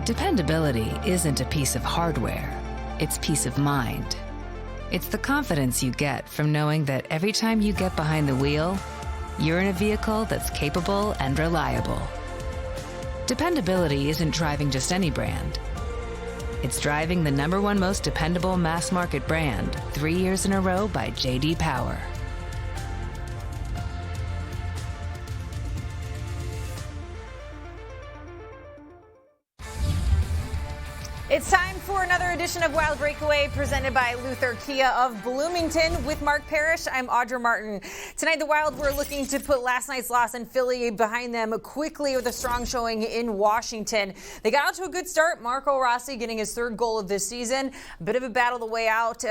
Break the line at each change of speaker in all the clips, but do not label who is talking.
Dependability isn't a piece of hardware, it's peace of mind. It's the confidence you get from knowing that every time you get behind the wheel, you're in a vehicle that's capable and reliable. Dependability isn't driving just any brand. It's driving the #1 most dependable mass market brand 3 years in a row by J.D. Power.
It's time for another edition of Wild Breakaway presented by Luther Kia of Bloomington. With Mark Parrish, I'm Audra Martin. Tonight, the Wild were looking to put last night's loss in Philly behind them quickly with a strong showing in Washington. They got out to a good start. Marco Rossi getting his 3rd goal of this season. A bit of a battle the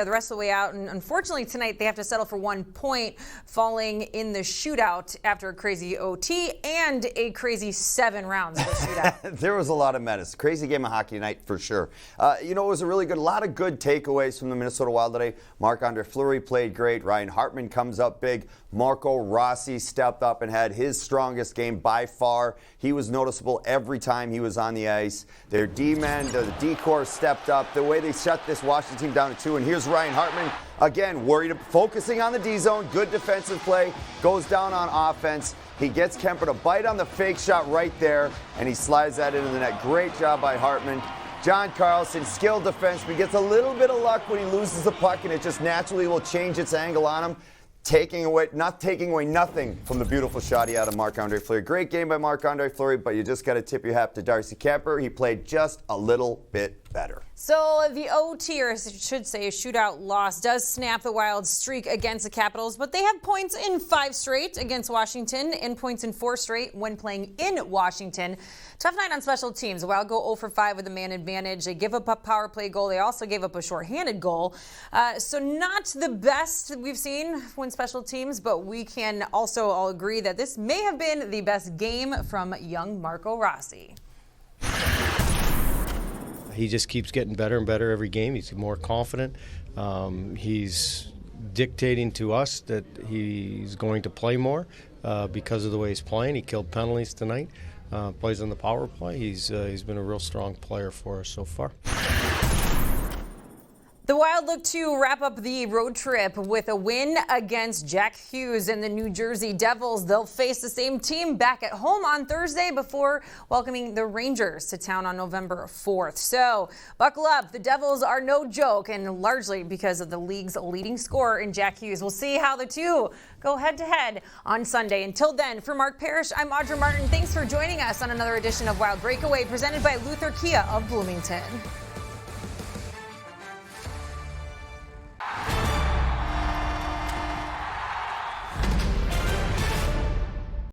rest of the way out. And unfortunately, tonight they have to settle for 1 point, falling in the shootout after a crazy OT and a crazy 7 rounds of the shootout.
There was a lot of menace. Crazy game of hockey tonight for sure. It was a lot of good takeaways from the Minnesota Wild today. Marc-Andre Fleury played great. Ryan Hartman comes up big. Marco Rossi stepped up and had his strongest game by far. He was noticeable every time he was on the ice. Their D-men, the D-corps stepped up. The way they shut this Washington team down to 2. And here's Ryan Hartman, again, focusing on the D-zone. Good defensive play. Goes down on offense. He gets Kemper to bite on the fake shot right there, and he slides that into the net. Great job by Hartman. John Carlson, skilled defenseman, gets a little bit of luck when he loses the puck, and it just naturally will change its angle on him, not taking away nothing from the beautiful shot he had of Marc-Andre Fleury. Great game by Marc-Andre Fleury, but you just got to tip your hat to Darcy Kemper. He played just a little bit better.
So the OT, or I should say shootout loss, does snap the Wild's streak against the Capitals, but they have points in 5 straight against Washington and points in 4 straight when playing in Washington. Tough night on special teams. The Wild go 0 for 5 with a man advantage. They give up a power play goal. They also gave up a shorthanded goal. So not the best we've seen when special teams, but we can also all agree that this may have been the best game from young Marco Rossi.
He just keeps getting better and better every game. He's more confident. He's dictating to us that he's going to play more because of the way he's playing. He killed penalties tonight. Plays on the power play. He's been a real strong player for us so far.
The Wild look to wrap up the road trip with a win against Jack Hughes and the New Jersey Devils. They'll face the same team back at home on Thursday before welcoming the Rangers to town on November 4th. So buckle up. The Devils are no joke, and largely because of the league's leading scorer in Jack Hughes. We'll see how the two go head-to-head on Sunday. Until then, for Mark Parrish, I'm Audra Martin. Thanks for joining us on another edition of Wild Breakaway presented by Luther Kia of Bloomington.